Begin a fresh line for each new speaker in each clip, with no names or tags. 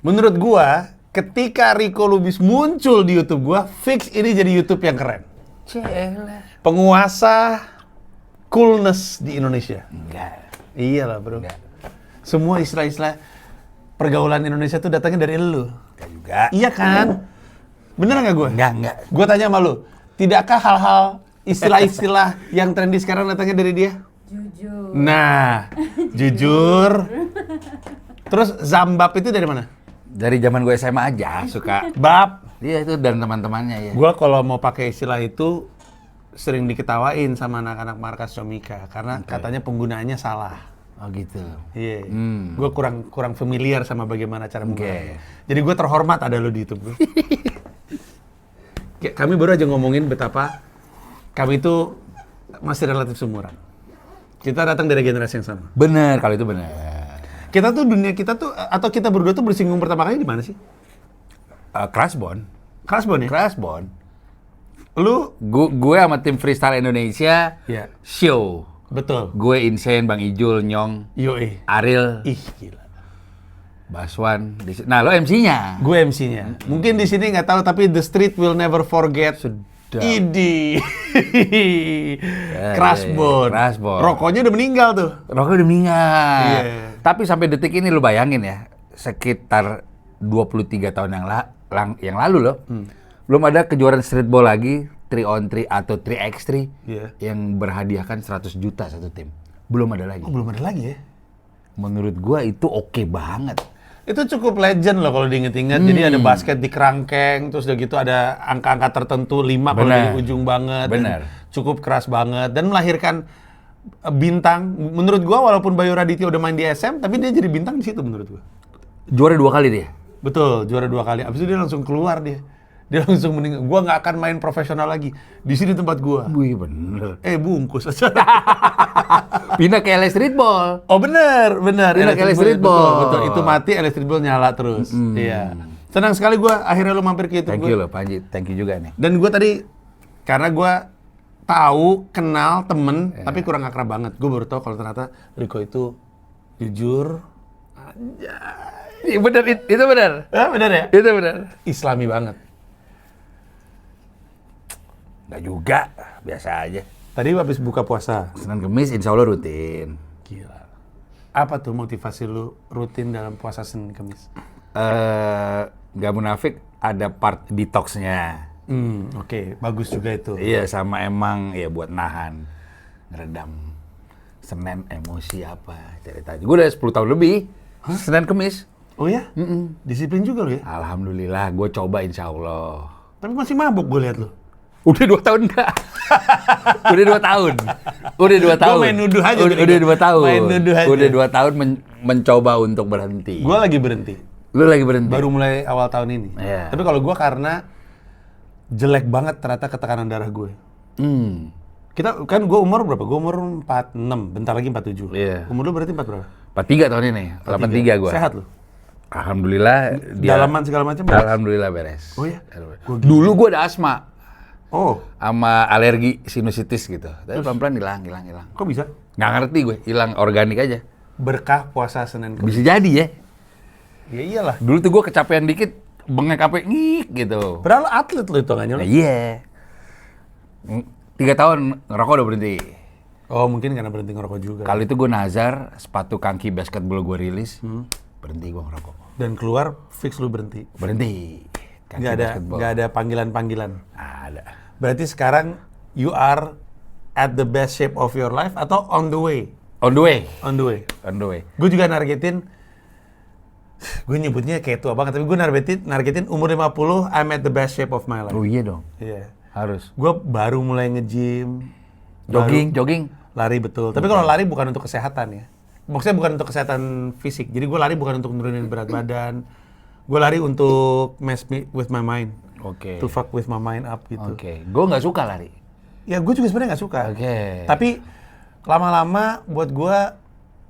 Menurut gua, ketika Rico Lubis muncul di YouTube gua, fix ini jadi YouTube yang keren.
Celah.
Penguasa coolness di Indonesia.
Enggak.
Iyalah bro.
Enggak.
Semua istilah-istilah pergaulan Indonesia tuh datangnya dari elu.
Enggak juga.
Iya kan? Bener nggak gue?
Enggak.
Gue tanya sama lu, tidakkah hal-hal istilah-istilah yang trendy sekarang datangnya dari dia?
Jujur.
Nah, jujur. Terus Zambab itu dari mana?
Dari zaman gue SMA aja suka.
Bab.
Iya itu dan teman-temannya ya.
Gue kalau mau pakai istilah itu sering diketawain sama anak-anak markas Comika karena katanya penggunaannya salah.
Oh gitu.
Iya. Gue kurang familiar sama bagaimana cara menggunakannya.
Oke.
Jadi gue terhormat ada lu di YouTube bro. Kami baru aja ngomongin betapa kami itu masih relatif seumuran. Kita datang dari generasi yang sama.
Bener, kalau itu bener.
Kita tuh atau kita berdua tuh bersinggung pertama kali di mana sih?
Crashbone.
Crashbone ya?
Crashbone.
Lu?
Gue sama tim freestyle Indonesia
Iya.
show.
Betul.
Gue Insane, Bang Ijul, Nyong,
Yoi.
Ariel,
Ih gila.
Baswan. Nah lo MC-nya.
Gue MC-nya. Mungkin di sini nggak tahu tapi The Street Will Never Forget.
Sudah.
Idi.
Ya,
Crashbone.
Crashbone.
Rokoknya udah meninggal tuh.
Rokok udah meninggal.
Iya.
Tapi sampai detik ini lo bayangin ya, sekitar 23 tahun yang lalu loh, belum ada kejuaraan streetball lagi, 3on3 atau 3x3
Iya.
yang berhadiahkan 100 juta satu tim. Belum ada lagi.
Oh, belum ada lagi ya?
Menurut gua itu oke banget.
Itu cukup legend loh kalau diinget-inget. Jadi ada basket di kerangkeng, terus udah gitu ada angka-angka tertentu, 5 kalau
Benar.
di ujung banget. Dan
Benar.
cukup keras banget dan melahirkan bintang. Menurut gua walaupun Bayu Raditya udah main di SM, tapi dia jadi bintang di situ menurut gua.
Juara 2 kali dia.
Betul, juara 2 kali. Abis itu dia langsung keluar dia. Dia langsung meninggal. Gua nggak akan main profesional lagi. Di sini tempat gua.
Wih bener.
Bungkus aja.
Pindah ke LA Streetball.
Oh bener.
Pindah ke LA Streetball.
Betul. Itu mati, LA Streetball nyala terus. Iya. Senang sekali gua akhirnya lu mampir ke YouTube
Thank
gua.
you loh Panji, thank you juga nih.
Dan gua tadi, karena gua tahu, kenal, temen, tapi kurang akrab banget. Gua baru tahu kalau ternyata Rico itu jujur.
Iya bener, itu bener.
Bener ya?
Itu bener.
Islami banget.
Nggak juga, biasa aja.
Tadi habis buka puasa.
Senin Kemis insya Allah rutin.
Gila. Apa tuh motivasi lu rutin dalam puasa Senin Kemis?
Nggak munafik, ada part detox-nya.
Oke. Bagus juga itu.
Iya, sama emang ya buat nahan, ngeredam Senin emosi apa, cerita. Gue udah 10 tahun lebih, Senin Kemis.
Oh ya? Disiplin juga lu ya?
Alhamdulillah, gue coba insya Allah.
Tapi masih mabuk gue lihat lu.
Udah 2 tahun enggak? Udah 2 tahun. Udah 2 tahun.
Gua main nuduh aja.
Udah 2 tahun.
Main nuduh aja.
Udah 2 tahun mencoba untuk berhenti.
Gue lagi berhenti.
Lu lagi berhenti?
Baru mulai awal tahun ini.
Iya.
Tapi kalau gue karena jelek banget ternyata ketekanan darah gue. Kita kan gue umur berapa? Gue umur 46, bentar lagi 47.
Iya.
Umur lu berarti 4 berapa?
43 tahun ini. 83 gue.
Sehat lu?
Alhamdulillah.
Dalaman segala macam beres?
Alhamdulillah beres.
Oh ya?
Dulu gue ada asma.
Oh,
Sama alergi sinusitis gitu. Tapi pelan-pelan hilang.
kok bisa?
Nggak ngerti gue, hilang organik aja.
Berkah puasa Senin Kemis.
Bisa jadi ya.
Ya iyalah.
Dulu tuh gue kecapean dikit, bengek apa ngik gitu.
Padahal atlet lu itu nggak
Nah, iya. 3 tahun ngerokok udah berhenti.
Oh mungkin karena berhenti ngerokok juga.
Kali itu gue nazar, sepatu kaki basketball gue rilis, berhenti gue ngerokok.
Dan keluar fix lu berhenti.
Berhenti. Kaki
Nggak
basketball.
ada panggilan-panggilan.
Ada.
Berarti sekarang you are at the best shape of your life atau on the way?
On the way.
On the way.
On the way.
Gue juga nargetin, gue nyebutnya kayak tua banget, tapi gue nargetin umur 50, I'm at the best shape of my life.
Oh iya dong.
Iya.
Harus.
Gue baru mulai nge-gym.
Jogging.
Lari betul. Tapi kalau lari bukan untuk kesehatan ya. Maksudnya bukan untuk kesehatan fisik. Jadi gue lari bukan untuk nurunin berat badan. Gue lari untuk mess with my mind.
Oke.
To fuck with my mind up gitu.
Oke. Gue nggak suka lari.
Ya gue juga sebenarnya nggak suka.
Oke.
Tapi lama-lama buat gue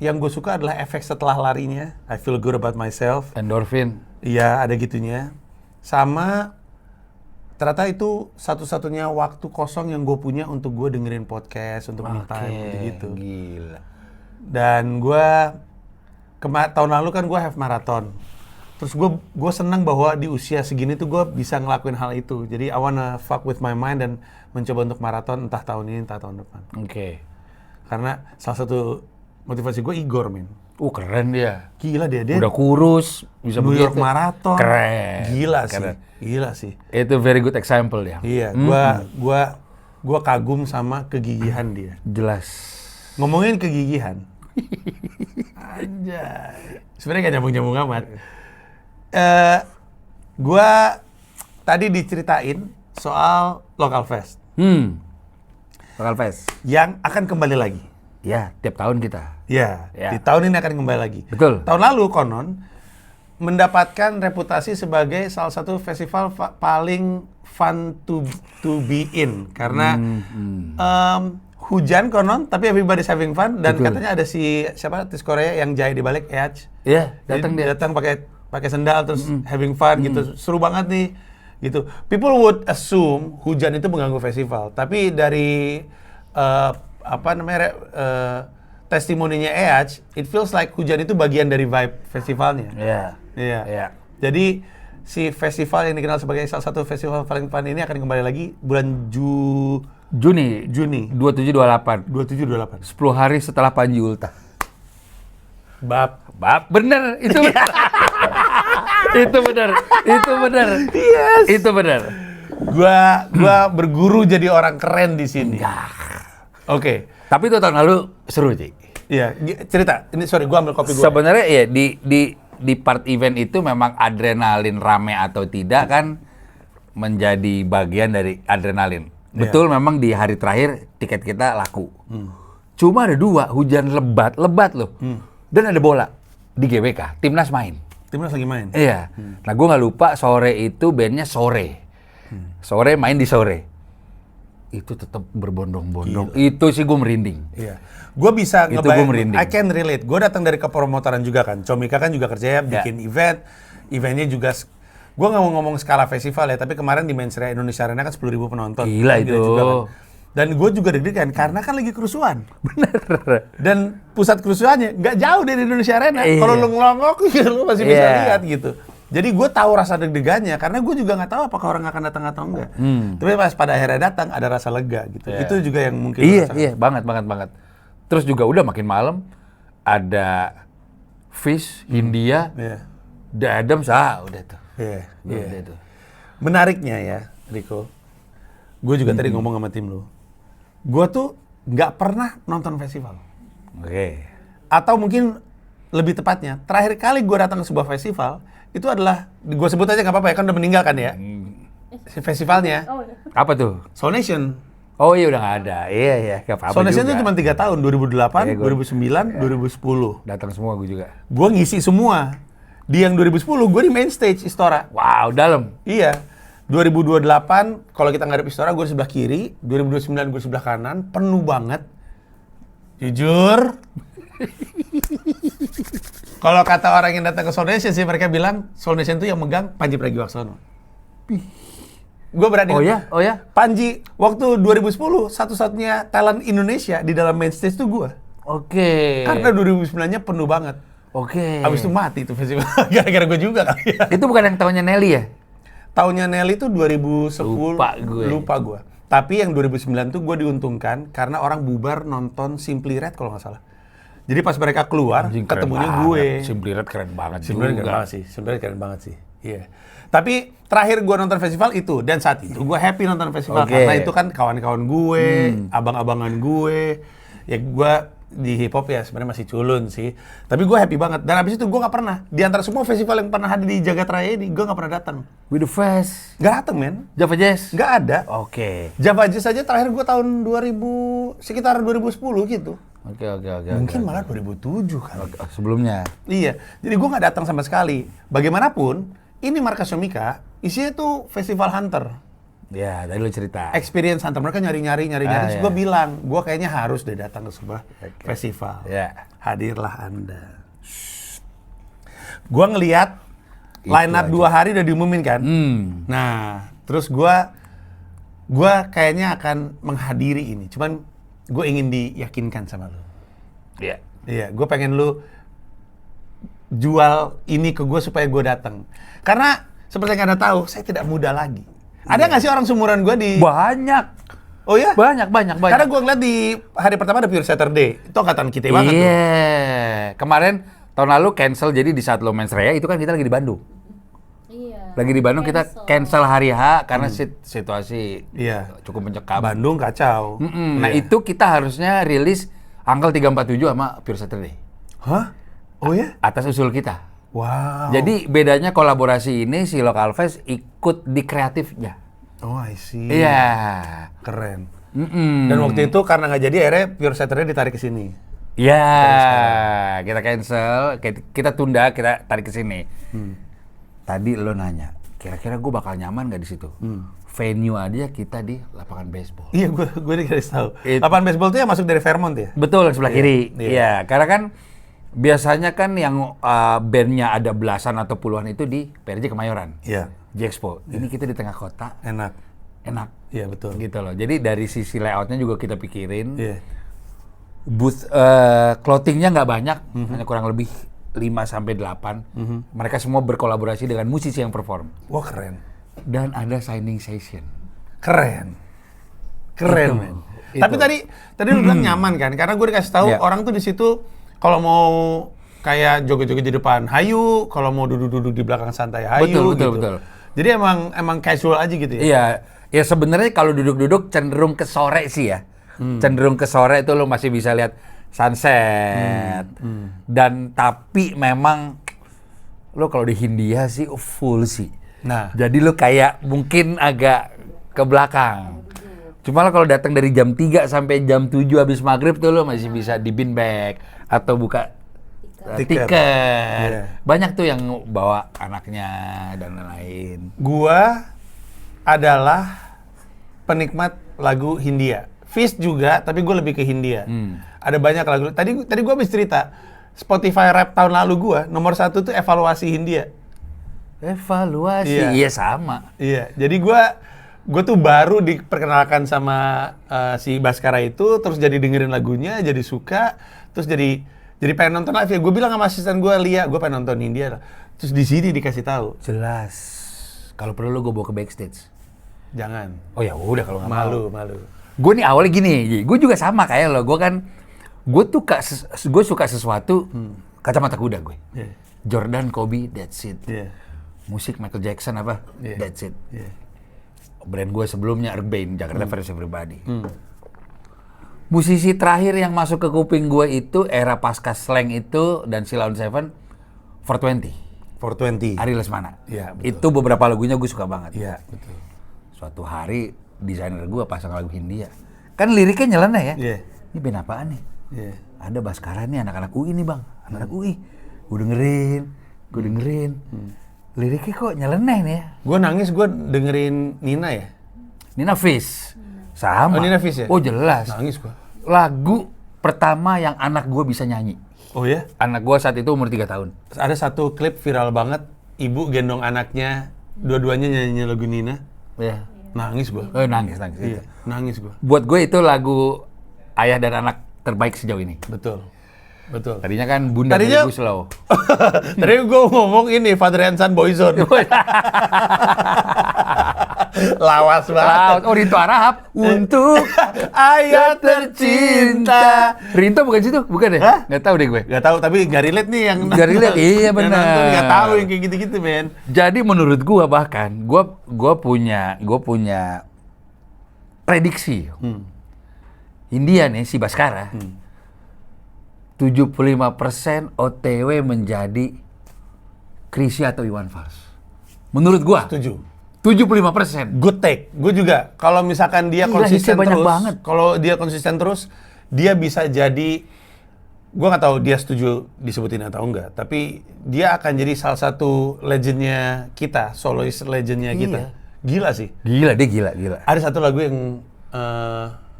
yang gue suka adalah efek setelah larinya. I feel good about myself.
Endorfin.
Iya ada gitunya. Sama ternyata itu satu-satunya waktu kosong yang gue punya untuk gue dengerin podcast, untuk me time gitu.
Gila.
Dan gue tahun lalu kan gue half marathon. Terus gue senang bahwa di usia segini tuh gue bisa ngelakuin hal itu. Jadi I wanna fuck with my mind dan mencoba untuk maraton entah tahun ini entah tahun depan.
Oke.
Karena salah satu motivasi gue Igor, men.
Keren dia.
Gila dia
Udah kurus, bisa
New
begitu.
York Marathon.
Keren.
Gila sih.
Itu very good example ya.
Iya, gua kagum sama kegigihan dia.
Jelas.
Ngomongin kegigihan. Anjay. Sebenarnya gak nyambung-nyambung amat. Gua tadi diceritain soal Local Fest
Local Fest.
yang akan kembali lagi.
Ya, tiap tahun kita.
Ya,
Ya.
di tahun ini akan kembali lagi.
Betul.
Tahun lalu konon mendapatkan reputasi sebagai salah satu festival paling fun to be in karena hujan konon tapi everybody's having fun dan
Betul.
katanya ada si siapa artis Korea yang jahit di balik Edge.
Iya,
Jadi
datang dia.
datang pakai sendal terus having fun gitu. Seru banget nih gitu. People would assume hujan itu mengganggu festival, tapi dari testimoninya Edge, it feels like hujan itu bagian dari vibe festivalnya.
Iya.
Iya.
Iya.
Jadi si festival yang dikenal sebagai salah satu festival paling fun ini akan kembali lagi bulan
Juni
Juni
27-28.
27-28.
10 hari setelah Panji Ultah.
Bab.
Bener, itu bener. Itu bener.
Yes.
Itu bener.
Gua berguru jadi orang keren di sini. Oke.
Tapi itu tahun lalu seru, Ci.
Iya, cerita. Ini sorry, gua ambil kopi gua.
Sebenarnya ya di part event itu memang adrenalin rame atau tidak kan menjadi bagian dari adrenalin. Betul, memang di hari terakhir tiket kita laku. Cuma ada 2, hujan lebat loh. Dan ada bola di GBK, Timnas main.
Timnas lagi main.
Iya. Nah, gue nggak lupa sore itu bandnya sore. Sore main di sore. Itu tetap berbondong-bondong. Itu sih gue merinding.
Iya. Gue bisa
Itu gua merinding.
I can relate. Gue datang dari kepromotoran juga kan. Comika kan juga kerja bikin event. Eventnya juga gue nggak mau ngomong skala festival ya, tapi kemarin di Mensreya Indonesia Arena kan 10.000 penonton.
Gila itu.
juga kan. Dan gue juga deg-degan karena kan lagi kerusuhan.
Bener.
Dan pusat kerusuhannya nggak jauh dari Indonesia Arena.
Iya.
Kalau lu ngelongok, ya lu masih bisa
Iya.
lihat gitu. Jadi gue tahu rasa deg-degannya karena gue juga nggak tahu apakah orang akan datang atau enggak. Tapi pas pada akhirnya datang ada rasa lega gitu.
Iya.
Itu juga yang mungkin.
Iya, banget. Terus juga udah makin malam ada Fish, Hindia,
Iya.
The Adams, udah tuh.
Iya.
Udah tuh.
Menariknya ya, Rico. Gue juga tadi ngomong sama tim lu. Gue tuh nggak pernah nonton festival.
Oke.
Atau mungkin lebih tepatnya, terakhir kali gue datang ke sebuah festival, itu adalah, gue sebut aja nggak apa-apa ya, kan udah meninggal kan ya. Si festivalnya,
Apa tuh?
Soul Nation.
Oh iya udah nggak ada. Iya, nggak apa-apa
Soul Nation
juga.
itu cuma 3 tahun, 2008,
Iya,
2009, 2010.
Datang semua gue juga.
Gue ngisi semua. Di yang 2010, gue di main stage Istora.
Wow, dalam.
Iya. 2028, kalau kita ngadep Istora, gue di sebelah kiri. 2029, gue di sebelah kanan. Penuh banget. Jujur. Kalau kata orang yang datang ke Soul Nation sih, mereka bilang Soul Nation itu yang megang Panji Pragiwaksono. Gue berani.
Oh ya?
Panji, waktu 2010, satu-satunya talent Indonesia di dalam main stage itu gue.
Oke.
Karena 2009-nya penuh banget.
Oke.
Habis itu mati tuh festival. Gara-gara gue juga kali ya.
Itu bukan yang tahunnya Nelly ya?
Tahunnya Nelly itu 2010.
Lupa gue.
Tapi yang 2009 tuh gue diuntungkan karena orang bubar nonton Simply Red kalau nggak salah. Jadi pas mereka keluar,
Anjing,
ketemunya
keren
gue.
banget. Simply Red keren banget
Simply Red keren
juga.
banget sih. Simply Red keren banget sih. Iya. Tapi terakhir gue nonton festival itu, dan saat itu gue happy nonton festival.
Oke.
Karena itu kan kawan-kawan gue, abang-abangan gue. Ya gue di hip hop ya sebenarnya masih culun sih. Tapi gue happy banget. Dan abis itu gue nggak pernah. Di antara semua festival yang pernah hadir di Jagat Raya ini, gue nggak pernah datang.
With the Fest.
Nggak datang, men.
Java Jazz.
Nggak ada.
Oke.
Java Jazz aja terakhir gue tahun 2000, sekitar 2010 gitu.
Oke.
Mungkin malah 2007 kan.
Sebelumnya.
Iya, jadi gue nggak datang sama sekali. Bagaimanapun, ini markas Comika, isinya tuh festival hunter.
Ya, tadi lo cerita.
Experience hunter, mereka nyari-nyari. Terus
iya.
gue bilang, gue kayaknya harus deh datang ke sebuah festival.
Ya.
Hadirlah Anda. Gue ngeliat
Itu
line up
aja.
2 hari udah diumumin kan. Nah, terus gue kayaknya akan menghadiri ini. Cuman gue ingin diyakinkan sama lo.
Iya.
Iya, gue pengen lu jual ini ke gue supaya gue datang. Karena seperti yang Anda tahu, saya tidak muda lagi. Ada nggak sih orang seumuran gue di...
Banyak.
Oh ya?
Banyak.
Karena gue ngeliat di hari pertama ada Pure Saturday. Itu angkatan kita banget tuh.
Iya. Kemarin tahun lalu cancel, jadi di saat lo mens rea itu kan kita lagi di Bandung.
Iya.
Lagi di Bandung kita cancel hari H karena situasi cukup mencekam.
Bandung kacau.
Nah itu kita harusnya rilis Uncle 347 sama Pure Saturday.
Hah? Oh ya?
Atas usul kita.
Wow.
Jadi bedanya kolaborasi ini si Local Fest ikut di kreatifnya.
Oh, I see.
Iya.
Keren. Dan waktu itu karena nggak jadi, akhirnya Pure Saturday ditarik ke sini.
Iya, kita cancel, kita tunda, kita tarik ke sini. Tadi lo nanya, kira-kira gue bakal nyaman nggak di situ? Venue aja kita di lapangan baseball.
Iya, gue dikasih tahu. Lapangan baseball itu yang masuk dari Fairmont ya?
Betul, sebelah kiri.
Iya.
Iya, karena kan biasanya kan yang bandnya ada belasan atau puluhan itu di PRJ Kemayoran.
Iya.
J-Expo. Ini kita di tengah kota.
Enak. Iya, betul.
Gitu loh. Jadi dari sisi layoutnya juga kita pikirin.
Iya.
Booth clothingnya nggak banyak, hanya kurang lebih 5-8. Mereka semua berkolaborasi dengan musisi yang perform.
Wah, keren.
Dan ada signing session.
Keren, men.
Itu.
Tapi tadi lu bilang nyaman kan? Karena gue dikasih tahu orang tuh di situ kalau mau kayak joget-joget di depan hayu, kalau mau duduk-duduk di belakang santai hayu.
Betul.
Jadi emang casual aja gitu ya?
Iya, ya sebenarnya kalau duduk-duduk cenderung ke sore sih ya. Cenderung ke sore itu lo masih bisa lihat sunset. Dan tapi memang lo kalau di Hindia sih full sih.
Nah,
Jadi lo kayak mungkin agak ke belakang. Cuma lo kalau datang dari jam 3 sampai jam 7 habis maghrib tuh lo masih bisa di bin bag atau buka tiket.
Iya.
Banyak tuh yang bawa anaknya dan lain-lain.
gua adalah penikmat lagu Hindia. Fish juga, tapi gue lebih ke Hindia. Ada banyak lagu. Tadi gue habis cerita, Spotify Rap tahun lalu gue, nomor 1 tuh evaluasi Hindia.
Evaluasi, iya sama.
Iya, jadi gue tuh baru diperkenalkan sama si Baskara itu, terus jadi dengerin lagunya, jadi suka, terus jadi pengen nonton live ya. Gue bilang sama asisten gue, Lia, gue pengen nonton Hindia. Terus di sini dikasih tahu.
Jelas. Kalau perlu gue bawa ke backstage.
Jangan.
Oh ya udah kalau nggak mau.
Malu.
Gue nih awalnya gini, gue juga sama kayak lo. Gue suka sesuatu kacamata kuda gue.
Yeah.
Jordan, Kobe, that's it.
Yeah.
Musik Michael Jackson apa,
Yeah.
that's it.
Yeah.
Brand gue sebelumnya Urbane, Jakarta First Everybody. Musisi terakhir yang masuk ke kuping gue itu era pasca slang itu dan Sheila on 7, 420.
420.
Ari Lesmana.
Iya, betul.
Itu beberapa lagunya gue suka banget.
Iya, betul.
Suatu hari desainer gue pasang lagu Hindia. Kan liriknya nyeleneh ya.
Iya.
Ini band apaan nih?
Iya.
Ada Baskara nih, anak-anak UI nih bang. Anak-anak UI. Gue dengerin. Liriknya kok nyeleneh nih ya.
Gue nangis, gue dengerin Nina ya.
Nina Fish. Sama.
Oh, Nina Fish ya?
Oh jelas.
Nangis gue.
Lagu pertama yang anak gue bisa nyanyi.
Oh ya?
Anak gue saat itu umur 3 tahun.
Ada satu klip viral banget, ibu gendong anaknya, dua-duanya nyanyi lagu Nina.
Ya.
Nangis gue.
Oh, nangis.
Iya, nangis gue.
Buat gue itu lagu ayah dan anak terbaik sejauh ini.
Betul.
Tadinya kan Bunda dari
Tadinya-
Guslow.
Tadi gue ngomong ini, Father and Son Boyzone. Lawas banget.
Oh, Rinto Arahap untuk
Ayah tercinta.
Rinto bukan situ? Bukan ya?
Hah?
Nggak tahu deh gue.
Gak tahu, tapi gak relate nih yang
Nggak relate, iya
yang
benar.
nonton gak tahu yang kayak gitu-gitu, men.
Jadi menurut gua bahkan gua punya prediksi. India nih si Baskara 75% OTW menjadi Chrisye atau Iwan Fals. Menurut gua
Setuju.
75%.
Good take. Gue juga. Kalau misalkan dia
Gila,
konsisten
hitsnya banyak
terus,
banget.
kalau dia konsisten terus, dia bisa jadi. Gue nggak tahu dia setuju disebutin atau enggak. Tapi dia akan jadi salah satu legendnya kita, solois legendnya kita. Gila sih.
Gila dia gila.
Ada satu lagu yang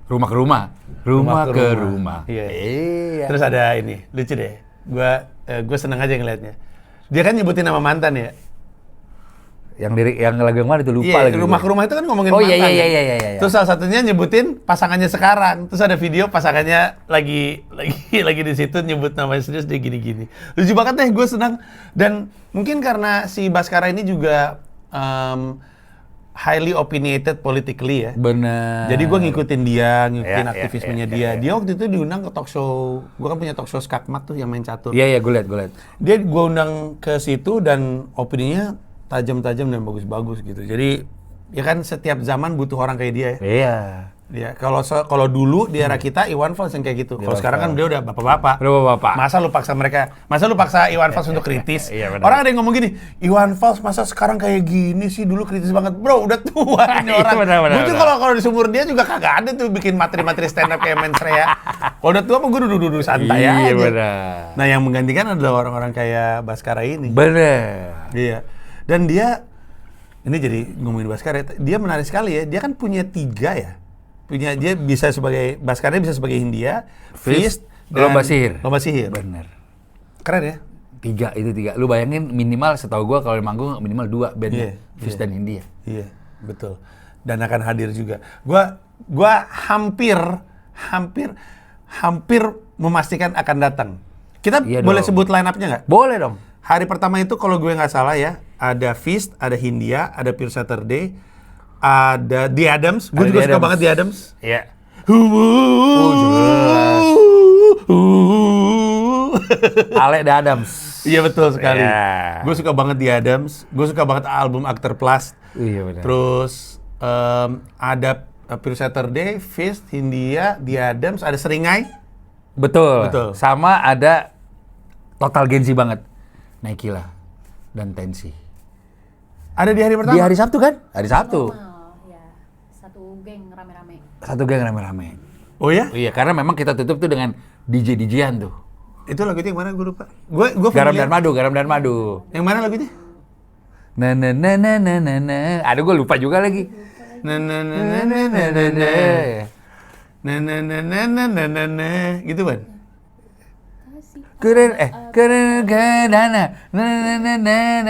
Rumah ke rumah. Rumah ke rumah.
Iya.
Iya.
Terus ada ini, lucu deh. Gue seneng aja ngelihatnya. Dia kan nyebutin nama mantan ya.
Yang lagu yang mana itu lupa
Iya,
lagi.
rumah ke rumah itu kan ngomongin
Oh
mantan.
iya.
Terus salah satunya nyebutin pasangannya sekarang. Terus ada video pasangannya lagi di situ nyebut namanya serius dia gini-gini. Lucu banget deh, gue senang. Dan mungkin karena si Baskara ini juga highly opinionated politically ya.
Bener.
Jadi gue ngikutin dia, ngikutin
Ya,
aktivismenya dia. Dia waktu itu diundang ke talk show. Gue kan punya talk show Skakmat tuh yang main catur.
Iya, gue liat.
Dia gue undang ke situ dan opininya tajam-tajam dan bagus-bagus gitu. Jadi ya kan setiap zaman butuh orang kayak dia ya.
Iya.
Ya, kalau dulu di era kita Iwan Fals yang kayak gitu. Kalau sekarang kan dia udah bapak-bapak. Masa lu paksa Iwan Fals untuk kritis?
Iya, benar.
Orang ada yang ngomong gini, Iwan Fals masa sekarang kayak gini sih, dulu kritis banget. Bro, udah tua ini orang. Gue tuh kalau di sumur dia juga kagak ada tuh bikin materi-materi stand up kayak Mensrea. Kalau udah tua mah gue duduk-duduk santai aja.
Iya, benar.
Nah, yang menggantikan adalah orang-orang kayak Baskara ini.
Bener.
Iya. Dan dia, ini jadi ngomongin Baskara, dia menarik sekali ya. Dia kan punya 3 ya. Dia bisa sebagai Baskara bisa sebagai Hindia, Fist, dan
Lomba Sihir.
Lomba Sihir.
Bener.
Keren ya?
3. Lu bayangin minimal setahu gua kalau manggung minimal 2 bandnya. Fis dan India.
Iya, betul. Dan akan hadir juga. Gua hampir memastikan akan datang. Kita
Iya
boleh
dong.
sebut line up-nya nggak?
Boleh dong.
Hari pertama itu kalau gue nggak salah ya, ada Fist, ada Hindia, ada Pure Saturday, ada The Adams. Gue
Ada
juga
The
suka
Adams.
banget The Adams.
Iya.
Jelas.
Ale The Adams.
Iya betul sekali.
Iya.
Gue suka banget The Adams. Gue suka banget album Actor Plus.
Iya benar.
Terus ada Pure Saturday, Fist, Hindia, The Adams, ada Seringai.
Betul.
Sama
ada Total Genzi banget. Naikila dan Tensi.
Ada di hari pertama.
Di hari Sabtu kan? Hari Sabtu.
Ya, satu geng rame-rame.
Satu geng rame-rame.
Oh ya?
Iya, karena memang kita tutup tuh dengan DJ-DJ-an tuh.
Itu lagunya yang mana gue lupa. Gue
Garam dan
familiar.
Madu.
Yang mana lagunya?
Na. Aduh, gue lupa juga lagi.
Na. Gitu kan?
Keren dana.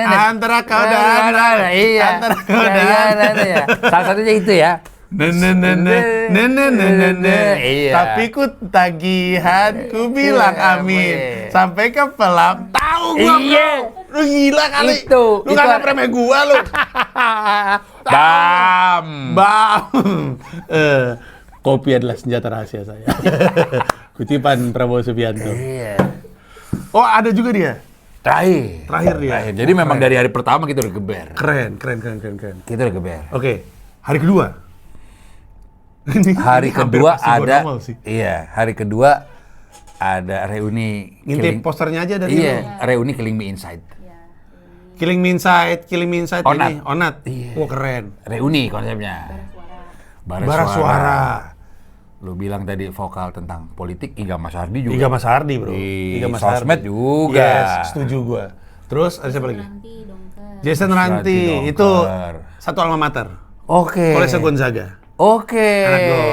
Antara kau dan
Iya.
Antara kau dan
ya. Salah satunya itu ya. Iya.
Tapi ku tagihan, ku bilang amin. Sampai ke pelap, tahu gua
Iya.
bro. Lu gila kali.
Itu
Lu gak remeh gua lu.
Bam.
Kopi adalah senjata rahasia saya. Kutipan Prabowo Subianto.
Iya.
Oh, ada juga dia.
Terakhir dia. Jadi memang dari hari pertama kita udah geber.
Keren.
Kita udah geber.
Oke, hari kedua.
Hari
Ini hampir
kedua
pasti gua
ada,
nongol sih.
iya, hari kedua ada reuni.
Ngintip posternya aja dari
Iya, reuni Killing Me Inside.
Ya,
Killing Me Inside
Onat.
ini, Onat.
Iya.
Wah, keren.
Reuni konsepnya.
suara.
Bara suara.
Lu bilang tadi vokal tentang politik, Iga Mas Hardi juga.
Iga Mas Hardi, bro.
Di
Iga Mas
sosmed
Hardi.
juga.
Yes, setuju gua. Terus ada siapa lagi?
Nanti dongker.
Jason Ranti.
Dongker.
Itu satu alma mater.
Oke.
Kolese Gonzaga.
Oke.
Anak Gons.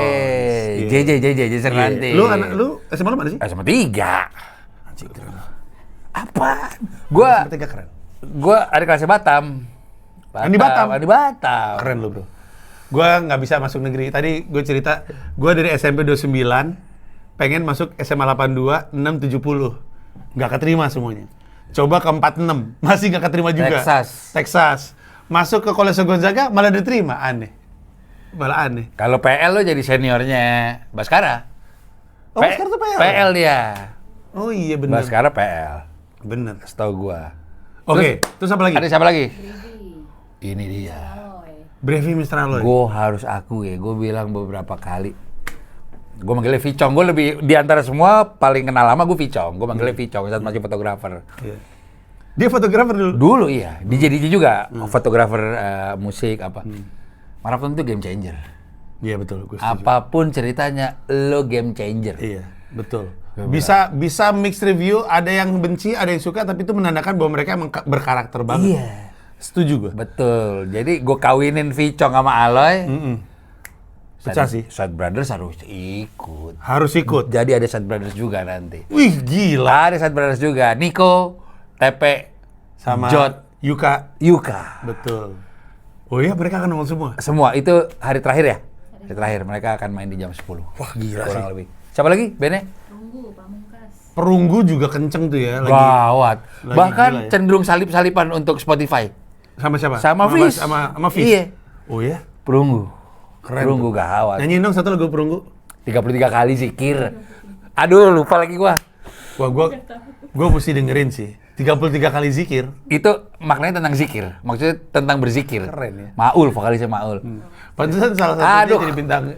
Iya.
JJ nanti.
Lu SMA lu mana sih?
SMA 3.
Anjing, keren.
Apa? Gua
SMA 3 keren.
ada kelasnya Batam.
Di Batam?
Di Batam.
Keren lu, bro. Gua nggak bisa masuk negeri. Tadi gue cerita, gua dari SMP 29 pengen masuk SMA 82, 6, 70. Nggak keterima semuanya. Coba ke 46, masih nggak keterima juga. Texas. Masuk ke Kolese Gonzaga malah diterima, aneh. Malah aneh.
Kalau PL lo jadi seniornya Baskara.
Oh, Baskara tuh PL?
PL dia.
Oh iya benar.
Baskara PL.
Bener.
Setahu gua.
Oke, terus apa lagi?
Ada siapa lagi?
Brady.
Ini dia.
Aloy.
Brevi Mr. Aloy.
Gue harus aku ya, gue bilang beberapa kali. Gue manggilnya Vicong, gue lebih di antara semua paling kenal lama gue Vicong. Gue manggilnya Vicong saat masih fotografer.
Iya. Dia fotografer dulu.
Dulu iya, DJ juga, fotografer musik apa. Marathon itu game changer.
Iya betul, gue setuju.
Apapun ceritanya, lo game changer.
Iya, betul. Bisa mix review, ada yang benci, ada yang suka, tapi itu menandakan bahwa mereka emang berkarakter banget.
Iya.
Setuju gue.
Betul. Jadi gue kawinin Vicong sama Aloy.
Pecah sih.
Sad Brothers harus ikut.
Harus ikut.
Jadi ada Sad Brothers juga nanti.
Wih, gila.
Ada Sad Brothers juga. Niko, Tepe,
Sama
Jot.
Yuka.
Yuka.
Betul. Oh iya, mereka akan nongol semua.
Semua itu hari terakhir ya? Hari terakhir mereka akan main di jam 10.
Wah, gila
Kurang
sih.
lebih. Siapa lagi? Bene?
Tunggu Pamungkas.
Perunggu juga kenceng tuh ya lagi.
Gawat.
lagi
Bahkan
gila ya.
cenderung salip-salipan untuk Spotify.
Sama siapa?
Sama Fis.
Sama Fis.
Iya.
Oh iya.
Perunggu.
Keren
Perunggu
tuh.
gawat.
Nyanyiin dong satu lagu Perunggu.
33 kali zikir. Aduh, lupa lagi gua.
Wah, gua mesti dengerin sih. 33 kali zikir.
Itu maknanya tentang zikir. Maksudnya tentang berzikir.
Keren ya.
Maul, vokalisnya Maul.
Pantesan salah satunya
Aduh.
jadi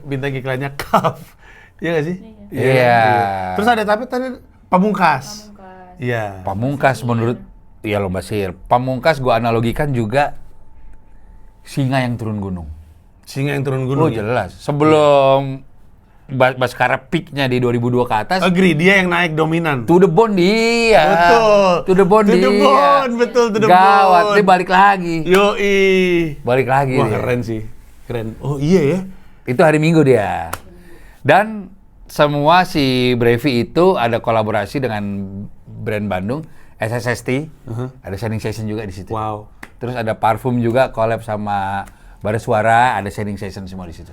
bintang iklannya Kaf. Iya nggak sih?
Iya.
Terus ada tapi tadi Pamungkas.
Pamungkas.
Iya.
Pamungkas menurut ya lomba sihir. Pamungkas gua analogikan juga singa yang turun gunung.
Singa yang turun
Oh
gunung. ya?
jelas. Sebelum Baskara peak-nya di 2002 ke atas,
Agree, dia yang naik dominan.
to the bone dia.
Betul.
To the bone
To the
dia.
bone, betul, to the
Gawat,
bone.
dia balik lagi.
Yoi.
Balik lagi
Wah,
dia.
keren sih. Keren. Oh iya ya.
Itu hari Minggu dia. Dan semua si Brevi itu ada kolaborasi dengan brand Bandung, SSST. Ada shining session juga di situ.
Wow.
Terus ada parfum juga collab sama Bara Suara, ada shining session semua di situ.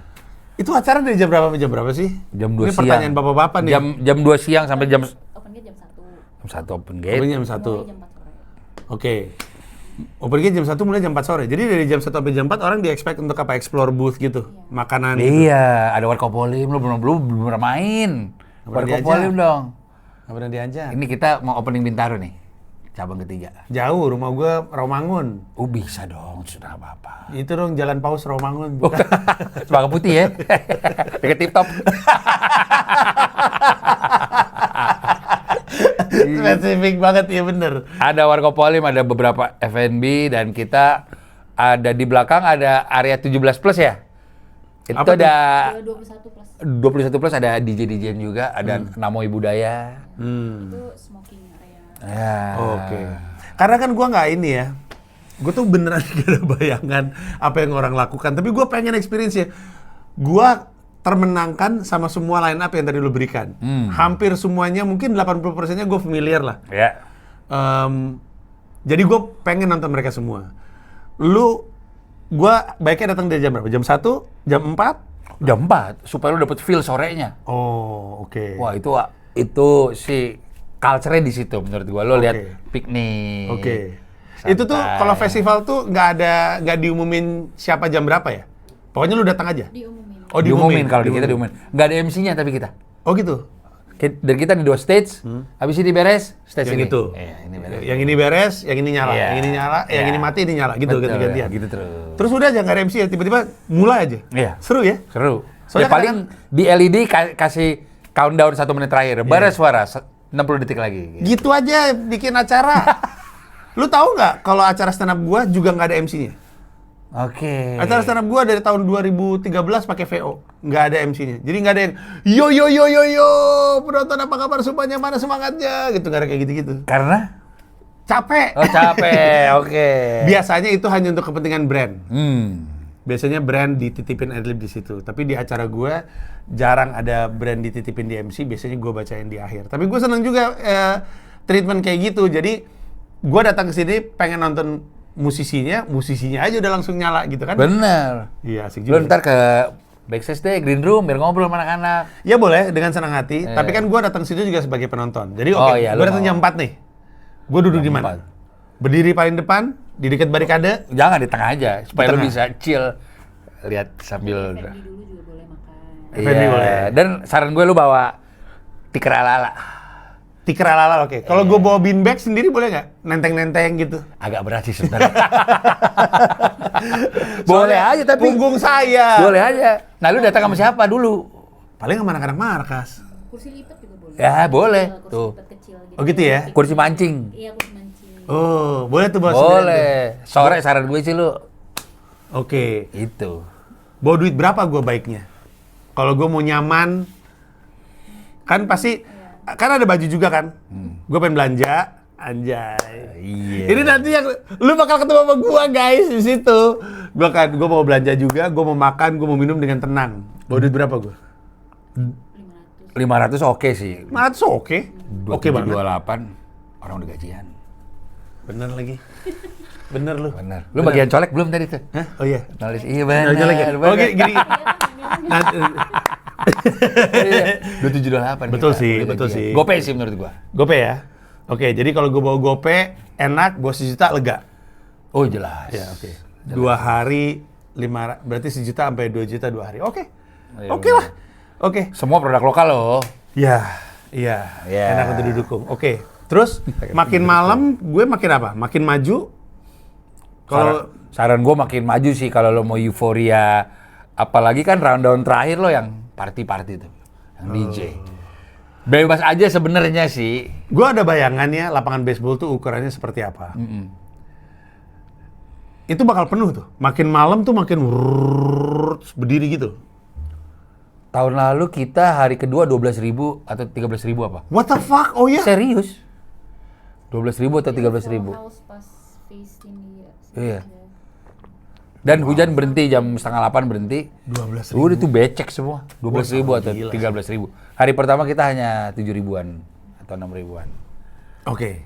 Itu acara dari jam berapa sampai jam berapa sih?
Jam 2
Ini
siang.
pertanyaan bapak-bapak nih.
Jam 2 siang sampai jam
Open gate jam 1.
1 open
Oh,
gate.
jam 1.
Mulai jam 4 sore.
Oke. Open gate jam 1 mulai jam 4 sore. Jadi dari jam 1 sampai jam 4 orang di-expect untuk apa? Explore booth gitu. Makanan gitu.
Iya, ada Warkopolim, lu belum pernah main.
Nggak pernah
Warkopolim
diajak.
dong.
Nggak pernah diajak.
Ini kita mau opening Bintaro nih. Cabang ketiga.
Jauh, rumah gua Rawamangun.
Oh bisa dong, sudah apa-apa.
Itu dong Jalan Paus Rawamangun.
Cempaka Putih ya. Dekat Tip Top.
Spesifik banget, ya bener.
Ada Warkopolim, ada beberapa F&B dan kita ada di belakang ada area 17 plus ya. Itu
Apa tuh?
ada
21 plus.
21 plus ada DJ juga, ada Namoi Budaya.
Itu smoking area.
Ya.
Oke. Karena kan gua nggak ini ya. Gue tuh beneran gak ada bayangan apa yang orang lakukan. Tapi gua pengen experience ya. Gua termenangkan sama semua line up yang tadi lu berikan. Hampir semuanya, mungkin 80%-nya gue familiar lah.
Ya.
Jadi gue pengen nonton mereka semua. Gue baiknya datang dari jam berapa? Jam 1? Jam 4?
Jam 4 supaya lu dapet feel sorenya.
Oh, oke.
Wah, itu si culture-nya di situ menurut gua. Lo
Oke.
lihat piknik.
Oke. Itu tuh
santai.
kalau festival tuh nggak diumumin siapa jam berapa ya? Pokoknya lu datang aja.
Diumumin.
Oh,
diumumin kalau di kita diumumin. Nggak ada MC-nya tapi kita.
Oh gitu.
Dan kita di 2 stage, habis ini beres, stage
Yang
ini.
itu.
Iya, ini beres.
Yang ini beres, yang ini nyala,
Iya.
yang ini nyala, yang
Iya.
ini mati, ini nyala, gitu
Betul,
ganti-gantian.
gitu terus.
Terus udah aja nggak ada MC ya, tiba-tiba mulai aja.
Iya.
Seru ya?
Seru.
Soalnya
Ya paling di LED kasih countdown 1 menit terakhir. Bara suara 60 detik lagi.
Gitu aja bikin acara. Lu tahu nggak kalau acara stand up gua juga nggak ada MC-nya?
Oke.
Acara stand up gua dari tahun 2013 pakai VO, nggak ada MC-nya. Jadi nggak ada yang yo penonton apa kabar semuanya, mana semangatnya gitu, nggak ada kayak gitu-gitu.
Karena?
Capek.
Oh capek, oke.
Biasanya itu hanya untuk kepentingan brand. Biasanya brand dititipin adlib di situ. Tapi di acara gue jarang ada brand dititipin di MC. Biasanya gue bacain di akhir. Tapi gue seneng juga treatment kayak gitu. Jadi gue datang ke sini pengen nonton musisinya aja udah langsung nyala gitu kan?
Bener.
Iya asik
Lu
juga.
ntar ke backstage deh, green room, biar ngobrol sama anak-anak.
Ya boleh dengan senang hati. Tapi kan gue datang situ juga sebagai penonton. Jadi
Oh,
oke,
iya,
gue
lu
datang
mau.
jam 4 nih. Gue duduk di
Jam
mana? Berdiri paling depan di dekat barikade.
Jangan di tengah aja, supaya lu
tengah.
bisa chill. Lihat sambil...
F&B dulu juga boleh makan.
F&B boleh.
Dan saran gue lu bawa tiker ala-ala.
Tiker ala-ala oke. Kalau gue bawa bean bag sendiri boleh nggak? Nenteng-nenteng gitu.
Agak berat sih sebenarnya. Boleh aja tapi.
Punggung saya.
Boleh aja. Nah lu datang sama siapa dulu?
Paling sama anak-anak markas.
Kursi lipat juga boleh.
Ya, boleh.
Kursi
Tuh.
lipat kecil gitu.
Oh gitu ya?
Kursi mancing.
Iya, kursi mancing.
Oh, boleh tuh bawa sendiri tuh.
Boleh. Sore saran gue sih lu.
Oke.
Itu.
Bawa duit berapa gue baiknya? Kalau gue mau nyaman, kan pasti, kan ada baju juga kan? Gue pengen belanja, anjay.
Iya.
Ini nanti yang lu bakal ketemu sama gue guys di situ. Gue mau belanja juga, gue mau makan, gue mau minum dengan tenang. Bawa duit berapa gue?
500.
500 oke sih.
500 oke. Oke banget.
28 orang udah gajian.
Bener lagi. Bener lu.
Bener. Lu bagian colek belum tadi tuh?
Hah? Oh iya.
Nulis, iya bener.
Nyolek ya? Oh gini.
Iya. 2728.
Betul sih, betul sih.
Gopay sih menurut gua.
Gope ya? Oke, jadi kalau gue bawa Gope, enak, bawa 1 juta, lega.
Oh jelas.
Ya, oke. 2 hari, berarti 1 juta sampai 2 juta 2 hari. Oke.
Iya,
Oke lah. Oke.
Semua produk lokal loh.
Ya, iya.
Ya.
Enak untuk didukung. Oke. Terus, makin malam, gue makin apa? Makin maju. Kalau
Saran gue makin maju sih kalau lo mau euforia. Apalagi kan rundown terakhir lo yang party-party tuh. Yang DJ. Bebas aja sebenarnya sih.
gue ada bayangannya lapangan baseball tuh ukurannya seperti apa. Itu bakal penuh tuh. Makin malam tuh makin berdiri gitu.
Tahun lalu kita hari kedua 12.000 atau 13.000 apa?
What the fuck? Oh ya?
Serius? 12.000 atau 13.000?
House pas face ini ya.
Iya. Dan hujan berhenti jam 7:30 berhenti.
12.000.
Udah tuh becek semua. 12.000 atau
gila
13.000. Hari pertama kita hanya 7.000-an atau 6.000-an.
Oke.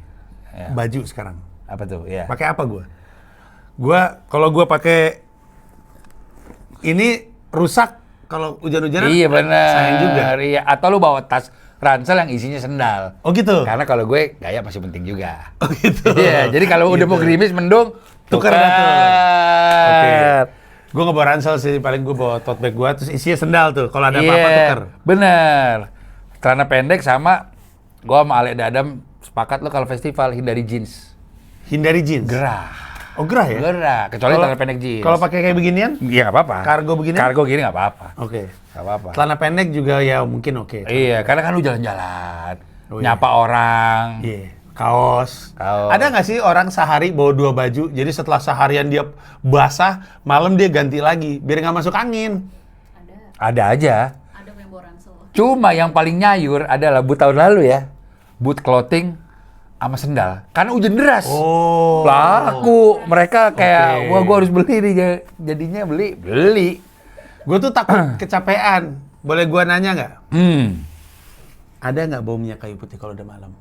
Ya.
Baju sekarang.
Apa tuh? Ya.
Pakai apa gue? Kalau gue pakai ini rusak kalau hujan-hujanan.
Iya benar.
Sayang juga.
Iya. Atau lu bawa tas ransel yang isinya sendal.
Oh gitu.
Karena kalau gue gaya masih penting juga.
Oh gitu.
Iya. Jadi kalau udah mau gerimis mendung
Tuker
tuker.
dah tuh. Oke. Gue nggak bawa ransel sih, paling gue bawa tote bag gue, terus isinya sendal tuh. Kalau ada apa-apa tuker.
Bener. Celana pendek sama gue sama Ale Dadam sepakat lo kalau festival hindari jeans.
Hindari jeans.
Gerah.
Oh gerah ya?
Gerah. Kecuali celana pendek jeans.
Kalau pakai kayak beginian?
Iya nggak apa-apa.
Kargo begini?
Kargo gini nggak apa-apa.
Oke.
Nggak apa-apa.
Celana pendek juga ya mungkin oke.
Iya, karena kan lu jalan-jalan,
Oh, iya.
nyapa orang.
Iya. Kaos.
Kaos.
Ada nggak sih orang sehari bawa 2 baju, jadi setelah seharian dia basah, malam dia ganti lagi, biar nggak masuk angin.
Ada.
Ada aja.
Ada yang bawa ransel.
Cuma yang paling nyayur adalah boot tahun lalu ya. Boot clothing sama sendal. Karena hujan deras.
Oh.
Laku. Mereka kayak,
Oke.
wah gua harus beli nih. Jadinya beli.
Gue tuh takut kecapean. Boleh gua nanya nggak? Ada nggak bau minyak kayu putih kalau udah malam?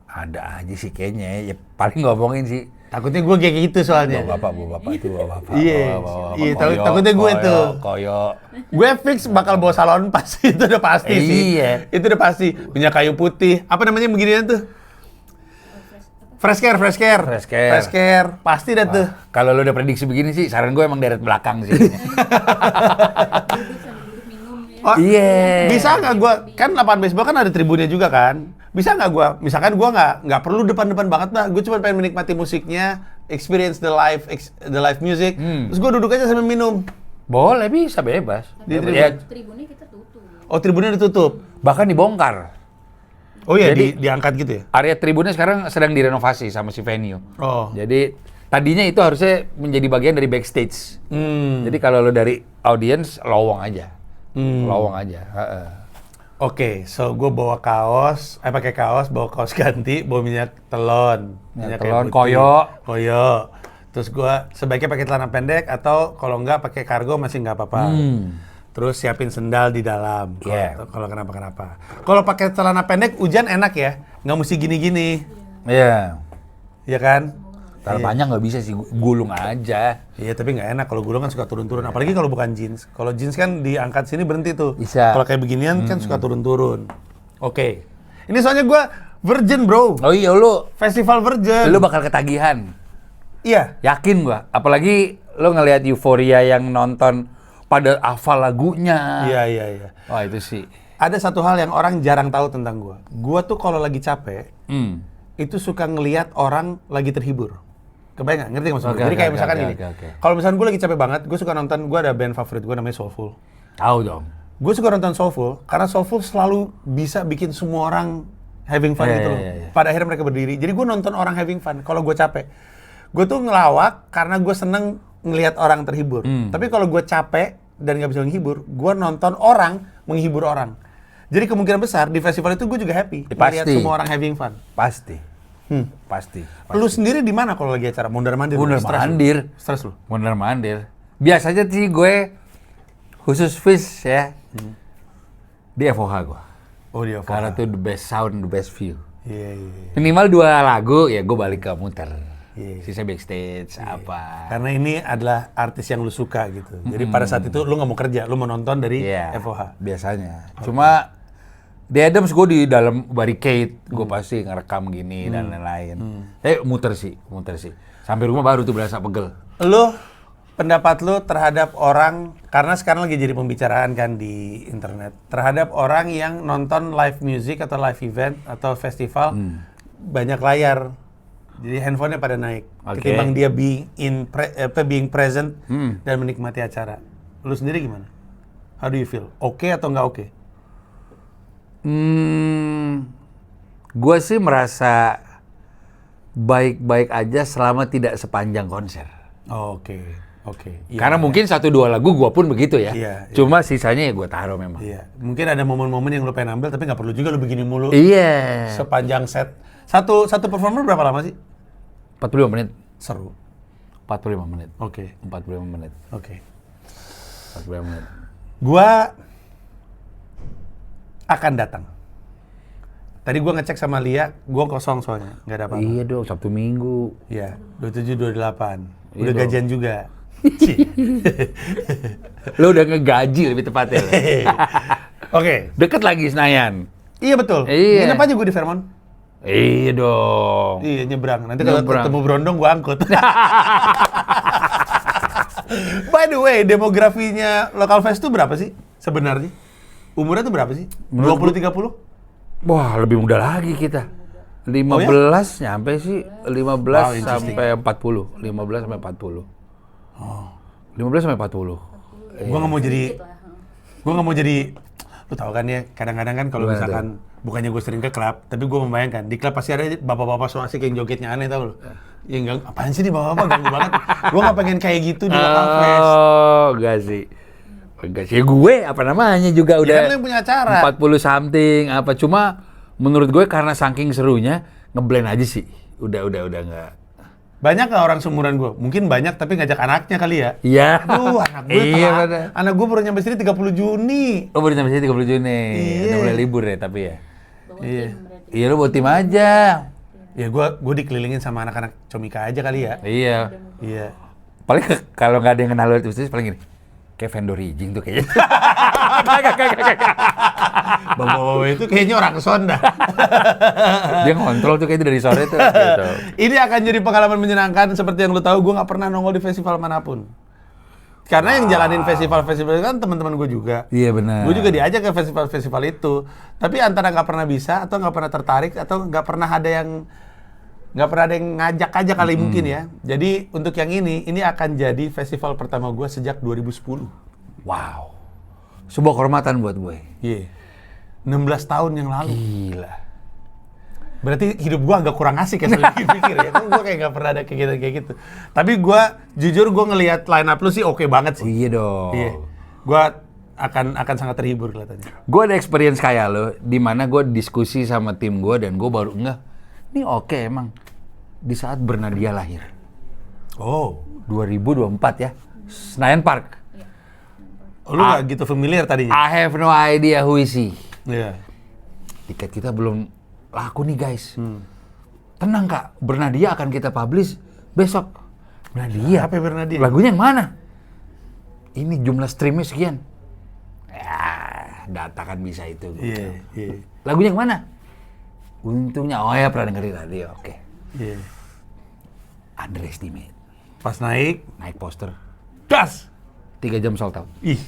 Ada aja sih kayaknya. Ya paling ngomongin sih.
Takutnya gue kayak gitu soalnya.
Bapak itu bapak.
Iya,
bapak,
iya,
koyo,
takutnya gue
koyo,
tuh.
Koyo.
Gue fix bakal bawa salon pas itu udah pasti sih.
Iya.
Itu udah pasti. Minyak kayu putih. Apa namanya beginian tuh? Fresh care.
Fresh care.
Fresh care. Pasti dah tuh.
Kalau lo udah prediksi begini sih, saran gue emang deret belakang sih.
Duduk sambil duduk minum ya.
Oh,
Iya.
Bisa nggak gue, kan lapangan baseball kan ada tribunnya juga kan? Bisa nggak gue, misalkan gue nggak perlu depan-depan banget lah, gue cuma pengen menikmati musiknya, experience the live music, terus gue duduk aja sambil minum.
Boleh, bisa bebas.
Di
Ya,
Tribunnya kita tutup.
Oh tribunnya ditutup?
bahkan dibongkar.
Oh iya,
Jadi-
diangkat gitu ya?
Area tribunnya sekarang sedang direnovasi sama si venue.
Oh.
Jadi tadinya itu harusnya menjadi bagian dari backstage. Jadi kalau lo dari audience, lowong aja. Lowong aja. Heeh.
Oke, so gue bawa kaos, pakai kaos, bawa kaos ganti, bawa minyak telon.
Minyak
kayu
telon,
putih.
koyo.
Terus gue sebaiknya pakai celana pendek atau kalau enggak pakai kargo masih nggak apa-apa. Terus siapin sendal di dalam
Yeah.
kalau kenapa-kenapa. Kalau pakai celana pendek hujan enak ya, nggak mesti gini-gini,
Iya.
ya kan?
Kalau
Iya.
panjang nggak bisa sih, gulung aja.
Iya, tapi nggak enak kalau gulung kan suka turun-turun. Apalagi kalau bukan jeans. Kalau jeans kan diangkat sini berhenti tuh.
Bisa.
Kalau kayak beginian kan suka turun-turun. Oke. Ini soalnya gue virgin bro.
Oh iya, lo
Festival virgin.
bakal ketagihan.
Iya.
Yakin gua. Apalagi lo ngelihat euforia yang nonton pada hafal lagunya.
Iya.
Wah itu sih.
Ada satu hal yang orang jarang tahu tentang gue. Gue tuh kalau lagi capek, itu suka ngelihat orang lagi terhibur. Kebayang nggak? Ngerti nggak maksud gue?
Oke,
Jadi
oke,
kayak
oke,
misalkan
oke,
gini.
oke.
Kalau misalkan gue lagi capek banget, gue suka nonton, gue ada band favorit gue namanya Soulful.
Tahu dong.
Gue suka nonton Soulful karena Soulful selalu bisa bikin semua orang having fun
Iya,
gitu
iya,
loh.
iya.
Pada akhirnya mereka berdiri. Jadi gue nonton orang having fun kalau gue capek. Gue tuh ngelawak karena gue seneng ngelihat orang terhibur. Tapi kalau gue capek dan nggak bisa menghibur, gue nonton orang menghibur orang. Jadi kemungkinan besar di festival itu gue juga happy
Ya,
ngelihat
pasti.
semua orang having fun.
Pasti. Pasti.
Lu sendiri di mana kalau lagi acara mondar-mandir?
Mondar-mandir.
Stres lu?
Mondar-mandir. Biasanya sih gue khusus fish ya. Di FOH gue.
Oh dia
Karena tuh the best sound, the best view.
Iya.
Minimal 2 lagu ya gue balik ke muter. sisa backstage apa.
Karena ini adalah artis yang lu suka gitu. Jadi pada saat itu lu nggak mau kerja, lu mau nonton dari FOH.
Biasanya. Cuma di Adams gue di dalam barricade, gue pasti ngerekam gini dan lain-lain. Muter sih. Sampai rumah baru tuh berasa pegel.
Lu, pendapat lu terhadap orang, karena sekarang lagi jadi pembicaraan kan di internet, terhadap orang yang nonton live music atau live event atau festival banyak layar, jadi handphonenya pada naik, ketimbang dia being present dan menikmati acara. Lu sendiri gimana? How do you feel? Oke atau nggak oke?
Gue sih merasa baik-baik aja selama tidak sepanjang konser.
Oke. Iya.
Karena mungkin 1-2 lagu gue pun begitu ya.
Iya.
Cuma sisanya ya gue taruh memang.
Iya. Mungkin ada momen-momen yang lu pengen ambil tapi nggak perlu juga lu begini mulu.
Iya.
Sepanjang set. Satu performer berapa lama sih?
45 menit.
Seru.
45 menit.
Oke.
45 menit. 45 menit.
Gua akan datang. Tadi gua ngecek sama Lia, gua kosong soalnya, nggak ada apa-apa.
Iya dong, Sabtu Minggu.
Iya, 27, 28.
Iya
Udah
dong.
gajian juga.
Lo udah ngegaji lebih tepatnya.
Oke.
Deket lagi Senayan.
Iya betul.
Iya.
Nginep aja gua di Fairmont.
Iya dong.
Iya, nyebrang. Nanti kalau
Nyebrang.
ketemu Brondong gua angkut. By the way, demografinya Local Fest itu berapa sih sebenarnya? Umurnya tuh berapa sih? 20-30?
Wah, lebih muda lagi kita. 15 nyampe sih, 15
interesting.
sampai 40. 15 sampai 40. 15 sampai 40.
Gua nggak mau jadi, lu tahu kan ya, kadang-kadang kan kalau
Gimana
misalkan bukannya gue sering ke klub, tapi gue membayangkan di klub pasti ada bapak-bapak so asik yang jogetnya aneh, tau lu. Ya enggak, apaan sih nih bapak-bapak, ganggu banget. Gue nggak pengen kayak gitu di Local Fest.
Oh, enggak sih. Enggak sih. Ya gue apa namanya juga
Ya
udah
kan lu yang punya acara.
40 something apa, cuma menurut gue karena saking serunya ngeblend aja sih. Udah enggak.
Banyak nggak orang seumuran gue? Mungkin banyak, tapi ngajak anaknya kali ya.
Iya.
Aduh, anak gue
Iya,
telat.
bener.
Anak gue baru nyampe sini 30 Juni.
Oh, baru sampai sini 30 Juni.
Iya.
Udah mulai libur ya tapi ya.
Iya.
Iya, lu bawa tim aja.
Ya gue dikelilingin sama anak-anak comika aja kali ya.
Iya.
Iya.
Paling kalau nggak ada yang kenal lu terus paling gini. Kayak vendor rigging tuh kayaknya.
Bapak-bapak itu kayaknya orang Sonda.
Dia ngontrol tuh kayaknya dari sore tuh. Gitu.
Ini akan jadi pengalaman menyenangkan. Seperti yang lu tahu, gue nggak pernah nongol di festival manapun. Karena yang jalanin festival-festival itu kan teman-teman gue juga.
Iya benar.
Gue juga diajak ke festival-festival itu. Tapi antara nggak pernah bisa, atau nggak pernah tertarik, atau nggak pernah ada yang ngajak aja kali mungkin ya. Jadi untuk yang ini akan jadi festival pertama gue sejak 2010.
Wow. Sebuah kehormatan buat gue.
Iya. 16 tahun yang lalu.
Gila.
Berarti hidup gua agak kurang asik ya saya pikir ya. Kan gua kayak nggak pernah ada kegiatan kayak gitu. Tapi gua jujur gua ngelihat line up lu sih oke banget sih.
Iya dong.
Iya. Gua akan sangat terhibur kelihatannya.
Gue ada experience kayak lo, di mana gue diskusi sama tim gue dan gue baru ngeh, ini oke emang. Di saat Bernadia lahir.
Oh.
2024 ya. Senayan Park.
Lu nggak gitu familiar tadinya?
I have no idea who is he.
Iya.
Tiket kita belum laku nih guys. Tenang kak, Bernadia akan kita publish besok. Bernadia?
Apa Bernadia?
Lagunya yang mana? Ini jumlah streamnya sekian. Ya, data kan bisa itu.
Iya, iya.
Lagunya yang mana? Untungnya, oh ya pernah denger di radio, oke.
Iya.
Underestimate.
Pas naik,
Poster.
gas.
3 jam sold out.
Ih.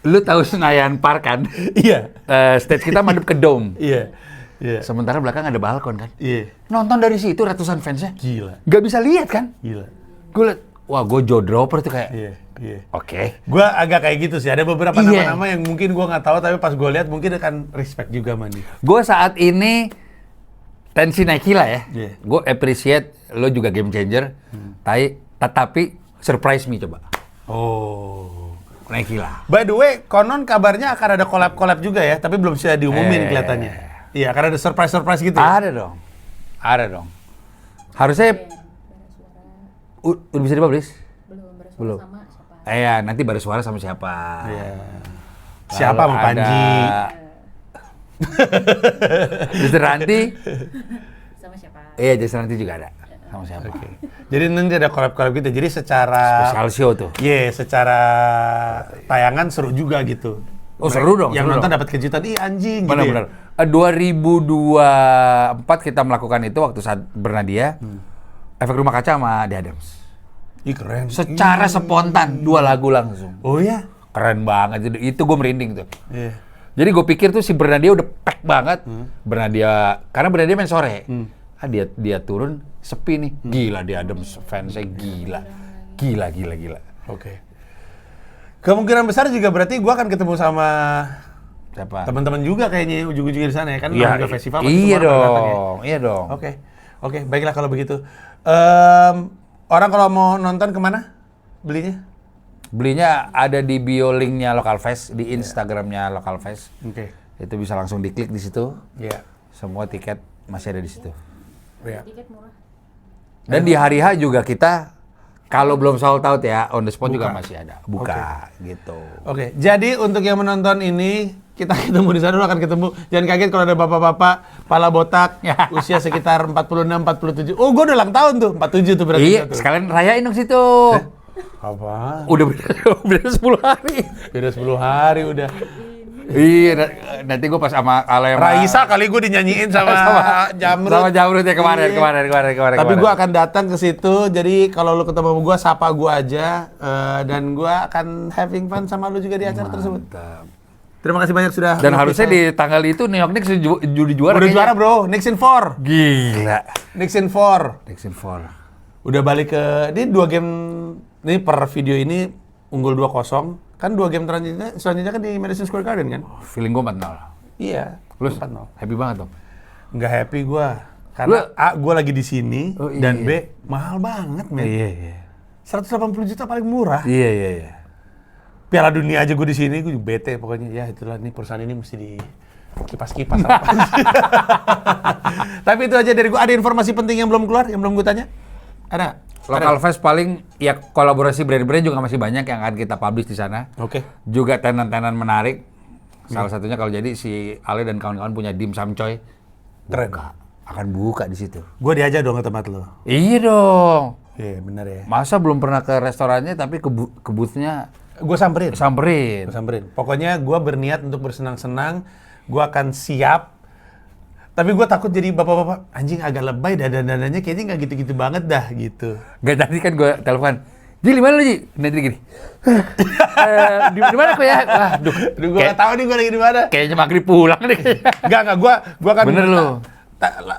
Lu tahu Senayan Park kan?
Iya.
Stage kita madep ke dome.
Iya. Iya.
Sementara belakang ada balkon kan?
Iya.
Nonton dari situ ratusan fansnya.
Gila.
Gak bisa lihat kan?
Gila.
Gue liat, wah gue jaw dropper tuh kayak,
Iya. Iya.
oke.
Gua agak kayak gitu sih. Ada beberapa
Iya.
nama-nama yang mungkin gua nggak tahu, tapi pas gua lihat mungkin akan respect juga mandi.
Gue saat ini tensi naik gila ya.
Iya.
Gue appreciate lo juga game changer. Tetapi surprise me coba.
Oh.
Naik gila.
By the way, konon kabarnya akan ada collab-collab juga ya, tapi belum bisa diumumin kelihatannya. Iya, akan ada surprise-surprise gitu. Ya?
Ada dong. Ada dong. Harusnya udah bisa dipublish? Belum.
Sama siapa?
Ya, nanti baru suara sama siapa?
Iya.
Lalu
Siapa sama Panji?
Mr. Ranti?
Sama siapa?
Iya, Jason nanti juga ada. Sama siapa?
Oke. Jadi nanti ada collab-collab gitu. Jadi secara
Special show tuh.
secara tayangan seru juga gitu.
Oh, seru dong,
Yang
seru
nonton
dong.
dapat kejutan, ih anjing gitu.
Benar-benar. 2024 kita melakukan itu waktu saat Bernadia. Efek Rumah Kaca sama The Adams.
Ih keren.
Secara spontan 2 lagu langsung.
Oh ya?
Keren banget. Itu gue merinding tuh.
Iya.
Jadi gue pikir tuh si Bernadia udah pack banget. Bernadia, karena Bernadia main sore. Dia turun sepi nih. Gila The Adams fansnya gila. Gila.
Oke. Kemungkinan besar juga berarti gua akan ketemu sama
Siapa?
teman-teman juga kayaknya ujung-ujungnya di sana ya kan
Iya,
juga festival pasti
iya
semua orang datang ya.
dong. Iya dong.
Oke, baiklah kalau begitu. Orang kalau mau nonton kemana belinya?
Belinya ada di bio linknya Local Fest, di Instagramnya Local Fest.
Oke.
Itu bisa langsung diklik di situ.
Iya.
Semua tiket masih ada di situ.
Iya.
Tiket murah.
Dan di hari H juga kita kalau belum sold out ya, on the spot juga
Buka.
masih ada. Buka gitu.
Oke, jadi untuk yang menonton ini kita ketemu di sana, lu akan ketemu. Jangan kaget kalau ada bapak-bapak pala botak usia sekitar 46, 47. Oh, gua udah ulang tahun tuh, 47 tuh berarti.
Iya,
tuh.
sekalian rayain dong situ.
Apa?
Udah beda 10 hari.
Beda 10 hari udah.
Iya, nanti gue pas sama kalau yang
Raisa kali gue dinyanyiin sama Jamrut.
sama Jamrut ya kemarin.
Iya. Tapi gue akan datang ke situ. Jadi kalau lu ketemu sama gue, sapa gue aja. Dan gue akan having fun sama lu juga di acara tersebut. Terima kasih banyak sudah.
Dan
melukis
harusnya
saya.
di tanggal itu New York Knicks judi juara.
Udah
kayaknya.
juara bro, Knicks in 4.
Gila.
Knicks in 4.
Knicks in 4.
Udah balik ke, ini 2 game, ini per video ini unggul 2-0. Kan 2 game selanjutnya kan di Madison Square Garden kan?
Feeling gue 4-0.
Iya.
Lu
4-0.
happy banget dong.
Nggak happy gue. Karena
Lu-
A, gue lagi di sini,
Oh, iya,
dan
iya.
B, mahal banget men.
Iya.
180 juta paling murah.
Iya.
Piala Dunia aja gue di sini, gue juga bete pokoknya. Ya itulah, nih perusahaan ini mesti di kipas-kipas. Tapi itu aja dari gue. Ada informasi penting yang belum keluar, yang belum gue tanya? Ada?
Local Fest paling ya kolaborasi brand-brand juga masih banyak yang akan kita publish di sana.
Oke.
Juga tenan-tenan menarik. Salah satunya kalau jadi si Ale dan kawan-kawan punya Dim Sum Choi.
Keren.
Akan buka di situ.
Gue diajak dong ke tempat lo.
Iya dong.
Iya bener ya.
Masa belum pernah ke restorannya tapi ke booth-nya
Gue samperin.
samperin.
Gua samperin. Pokoknya gue berniat untuk bersenang-senang. Gue akan siap. Tapi gue takut jadi bapak-bapak, anjing agak lebay dandanannya kayaknya nggak gitu-gitu banget dah gitu.
Gak, tadi kan gue telepon. Ji, di mana lu, Ji? Nanti gini. Di mana kok ya? Waduh.
Aduh gue nggak tahu nih gue lagi di mana.
Kayaknya maghrib pulang deh.
Enggak, gue akan.
Bener lu.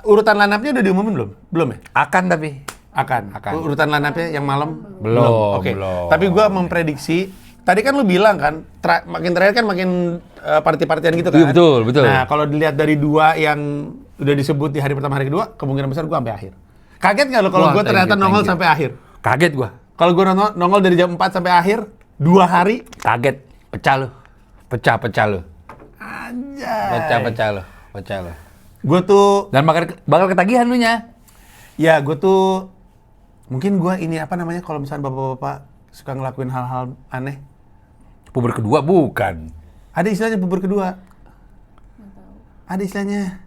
Urutan line-up-nya udah diumumin belum? Belum ya?
Akan tapi.
Akan. Urutan line-up-nya yang malam?
Belum,
Oke.
belum.
Tapi gue memprediksi, tadi kan lu bilang kan, makin terakhir kan makin party-partian gitu kan?
Iya, betul.
Nah, kalau dilihat dari 2 yang udah disebut di hari pertama, hari kedua, kemungkinan besar gue sampai akhir. Kaget nggak lo kalau
Wah,
gue
thank
ternyata
you,
nongol
thank you.
sampai akhir?
Kaget gua.
Kalau gue nongol dari jam 4 sampai akhir, 2 hari,
Kaget. Pecah lu. Pecah lu.
anjay.
Pecah lu.
Gue tuh,
Dan bakal ketagihan lu nya.
ya gue tuh, mungkin gue ini apa namanya kalau misalnya bapak-bapak suka ngelakuin hal-hal aneh.
Puber kedua bukan.
Ada istilahnya puber kedua. Ada istilahnya.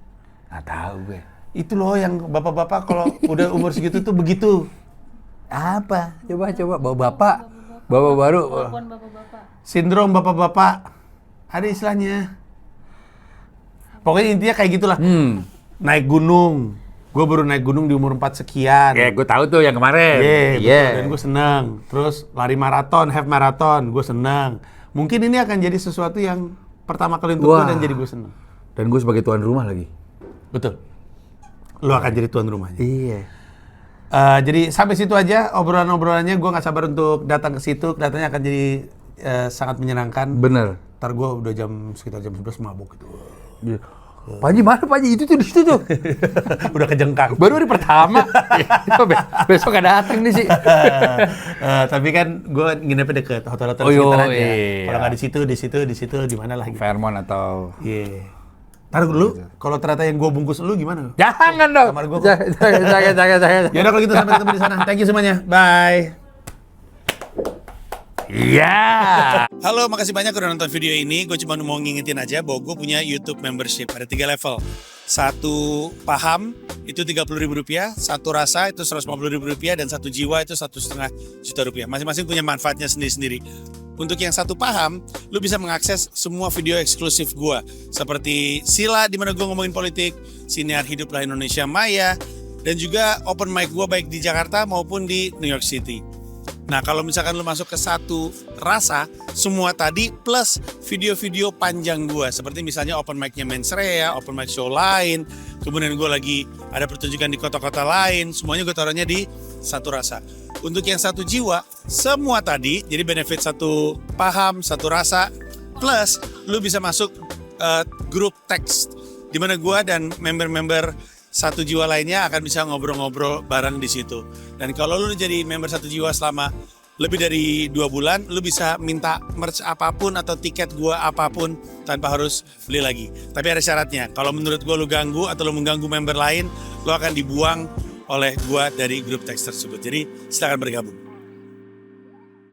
Nggak tahu gue.
Itu loh yang bapak-bapak kalau udah umur segitu tuh begitu.
Apa? Coba bapak baru.
Kelakuan bapak-bapak.
Sindrom bapak-bapak. Ada istilahnya. Pokoknya intinya kayak gitulah. Naik gunung. Gue baru naik gunung di umur 4 sekian.
Ya, gue tahu tuh yang kemarin.
Betul. Dan gue seneng. Terus lari maraton, half marathon, gue seneng. Mungkin ini akan jadi sesuatu yang pertama kali untuk gue
Wah.
dan jadi gue seneng.
Dan gue sebagai tuan rumah lagi.
Betul. Lo akan jadi tuan rumahnya.
Iya.
Jadi sampai situ aja obrolan-obrolannya. Gue nggak sabar untuk datang ke situ. Kelihatannya akan jadi sangat menyenangkan.
Bener.
Ntar gue udah sekitar jam 11 mabuk gitu.
Panji mana Panji? Itu tuh di situ tuh.
Udah kejengkang.
Baru hari pertama. Besok gak datang nih sih.
Tapi kan gue nginepnya deket hotel-hotel
Oh,
sekitar aja.
iya.
Kalau nggak di situ, di mana lah gitu.
Fairmont atau...
Iya. Ntar dulu, kalau ternyata yang gue bungkus lu gimana?
Jangan dong.
Kamar gua kok.
Jangan.
Ya udah kalau gitu sampai ketemu di sana. Thank you semuanya. Bye.
Iya.
Halo, makasih banyak udah nonton video ini. Gue cuma mau ngingetin aja bahwa gue punya YouTube membership. Ada 3 level. Satu paham itu Rp30.000, satu rasa itu Rp150.000, dan satu jiwa itu Rp1,5 juta. Masing-masing punya manfaatnya sendiri-sendiri. Untuk yang satu paham, lu bisa mengakses semua video eksklusif gua seperti Sila di mana gua ngomongin politik, Siniar Hiduplah Indonesia Maya, dan juga open mic gua baik di Jakarta maupun di New York City. Nah, kalau misalkan lu masuk ke satu rasa, semua tadi plus video-video panjang gua seperti misalnya open mic-nya Mensrea, open mic show lain, kemudian gua lagi ada pertunjukan di kota-kota lain, semuanya gua taruhnya di satu rasa. Untuk yang satu jiwa, semua tadi, jadi benefit satu paham, satu rasa, plus lu bisa masuk grup teks di mana gua dan member-member satu jiwa lainnya akan bisa ngobrol-ngobrol bareng di situ. Dan kalau lu jadi member satu jiwa selama lebih dari 2 bulan, lu bisa minta merch apapun atau tiket gua apapun tanpa harus beli lagi. Tapi ada syaratnya. Kalau menurut gua lu ganggu atau lu mengganggu member lain, lu akan dibuang oleh gua dari grup teks tersebut. Jadi silakan bergabung.